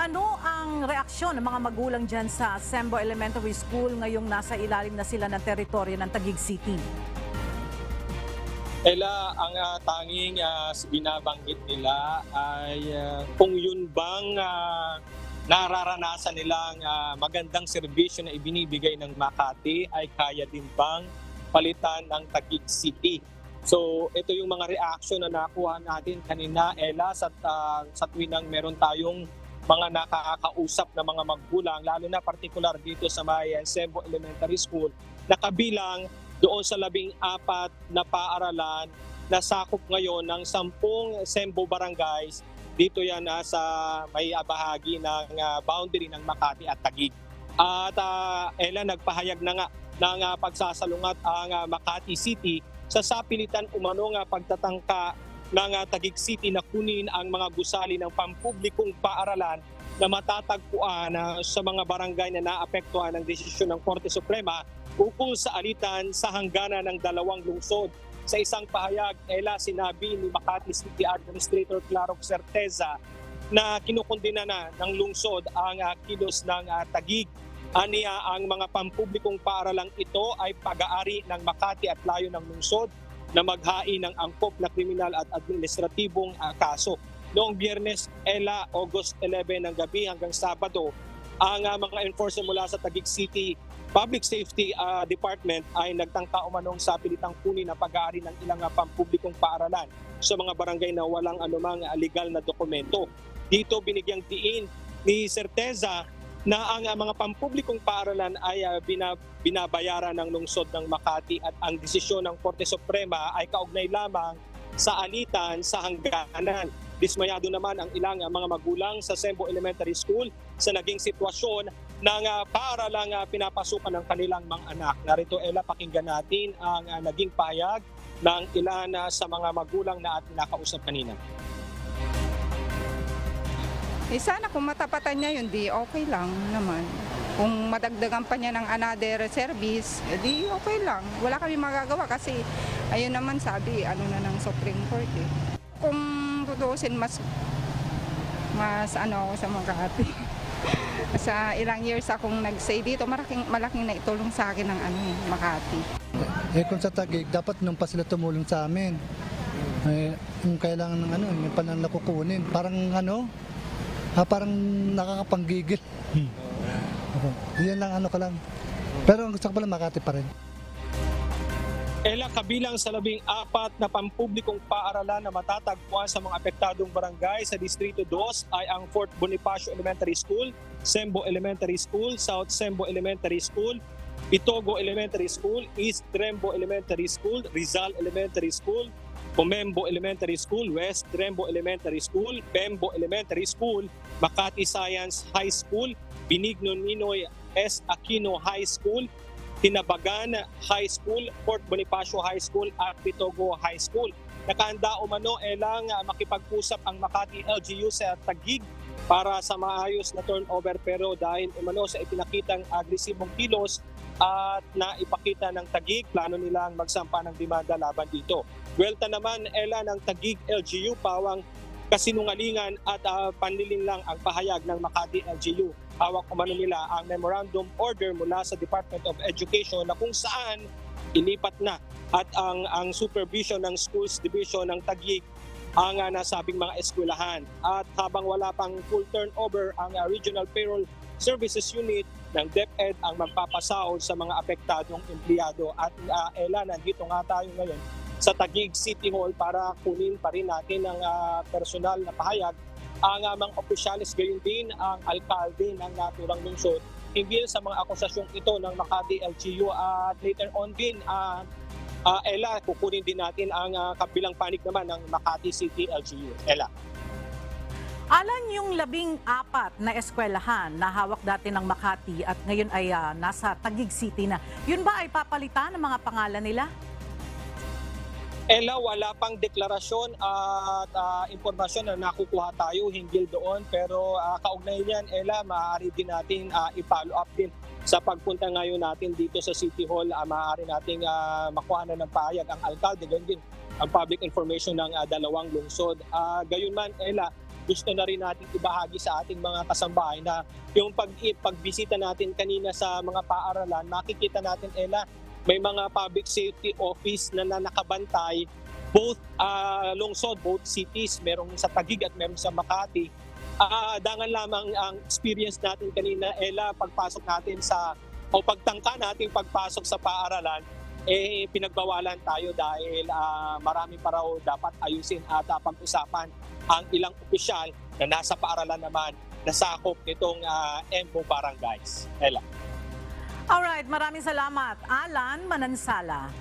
Ano ang reaksyon ng mga magulang dyan sa Sembo Elementary School ngayong nasa ilalim na sila ng teritoryo ng Taguig City? Ella, ang tanging binabanggit nila ay kung yun bang nararanasan nilang magandang serbisyo na ibinibigay ng Makati ay kaya din bang palitan ng Taguig City. So ito yung mga reaction na nakuha natin kanina, Ella, sa tuwinang meron tayong mga nakakausap na mga magulang, lalo na partikular dito sa may Sembo Elementary School, na kabilang doon sa 14 na paaralan na sakop ngayon ng 10 Sembo barangays. Dito yan sa may bahagi ng boundary ng Makati at Taguig. At Ella, nagpahayag na nga ng pagsasalungat ang Makati City sa sapilitan umano nga pagtatangka ng Taguig City na kunin ang mga gusali ng pampublikong paaralan na matatagpuan sa mga barangay na naapektuhan ng desisyon ng Korte Suprema ukol sa alitan sa hangganan ng dalawang lungsod. Sa isang pahayag, Ella, sinabi ni Makati City Administrator Claro Certeza na kinukundina na ng lungsod ang kilos ng Taguig. Aniya, ang mga pampublikong paaralang ito ay pag-aari ng Makati at layo ng lungsod na maghain ng angkop na kriminal at administratibong kaso. Noong Biyernes, Ella, August 11 ng gabi hanggang Sabado, ang mga enforcer mula sa Taguig City Public Safety Department ay nagtangka umanong sa pilitang kunin na pag-aari ng ilang pampublikong paaralan sa mga barangay na walang anumang legal na dokumento. Dito binigyang diin ni Certeza na ang mga pampublikong paaralan ay binabayaran ng lungsod ng Makati at ang desisyon ng Korte Suprema ay kaugnay lamang sa alitan sa hangganan. Dismayado naman ang ilang mga magulang sa Sembo Elementary School sa naging sitwasyon ng paaralang pinapasukan ng kanilang mga anak. Narito, Ella, pakinggan natin ang naging pahayag ng ilan sa mga magulang na ating nakausap kanina. Sana kung matapatan niya yun, di okay lang naman. Kung madagdagan pa niya ng another service, di okay lang. Wala kami magagawa kasi ayun naman sabi, na ng Supreme Court eh. Kung tutusin mas ako sa Makati. Sa ilang years akong nag-stay dito, malaking naitulong sa akin ng Makati. Kung sa Taguig, dapat nung pa sila tumulong sa amin. Kung kailangan ng may panang nakukunin, parang parang nakakapanggigil. Yan lang ko lang. Pero ang gusto ko pala Makati pa rin. Ella, kabilang sa 14 na pampublikong paaralan na matatagpuan sa mga apektadong barangay sa Distrito 2 ay ang Fort Bonifacio Elementary School, Sembo Elementary School, South Sembo Elementary School, Itogo Elementary School, East Trembo Elementary School, Rizal Elementary School, Comembo Elementary School, West Trembo Elementary School, Pembo Elementary School, Makati Science High School, Benigno Ninoy S. Aquino High School, Tinabagan High School, Fort Bonifacio High School at Pitogo High School. Nakahanda umano elang makipag-usap ang Makati LGU sa Taguig para sa maayos na turnover, pero dahil umano sa ipinakitang agresibong kilos at naipakita ng Taguig, plano nilang magsampa ng demanda laban dito. Welta naman, Ella, ng Taguig LGU, pawang kasinungalingan at panliling lang ang pahayag ng Makati LGU. Hawak umano nila ang memorandum order mula sa Department of Education na kung saan ilipat na at ang supervision ng Schools Division ng Taguig ang nasabing mga eskwelahan. At habang wala pang full turnover, ang Regional Payroll Services Unit ng DepEd ang magpapasahod sa mga apektadong empleyado. At Ella, nandito nga tayo ngayon sa Taguig City Hall para kunin pa rin natin ang personal na pahayag ang mga opisyalis, gayon din ang alkalde ng naturang lungsod hinggil sa mga akusasyong ito ng Makati LGU. At later on din, Ella, kukunin din natin ang kabilang panig naman ng Makati City LGU. Ella. Alan, yung 14 na eskwelahan na hawak dati ng Makati at ngayon ay nasa Taguig City na, yun ba ay papalitan ng mga pangalan nila? Ella, wala pang deklarasyon at impormasyon na nakukuha tayo hinggil doon, pero kaugnay niyan, Ella, maaari din natin i-follow up din sa pagpunta ngayon natin dito sa City Hall. Maaari nating makuha na ng pahayag ang alkalde, ganyan din ang public information ng dalawang lungsod. Gayon man, Ella, gusto na rin natin ibahagi sa ating mga kasambahay na yung pagbisita natin kanina sa mga paaralan, makikita natin, Ella, may mga public safety office na nakabantay, both lungsod, both cities, merong sa Taguig at merong sa Makati. Dangan lamang ang experience natin kanina, Ella, pagpasok natin o pagtangka natin pagpasok sa paaralan, pinagbawalan tayo dahil marami pa raw dapat ayusin at pag-usapan ang ilang opisyal na nasa paaralan naman na sakop nitong EMPO Barangays. Ella. Alright, maraming salamat. Alan Manansala.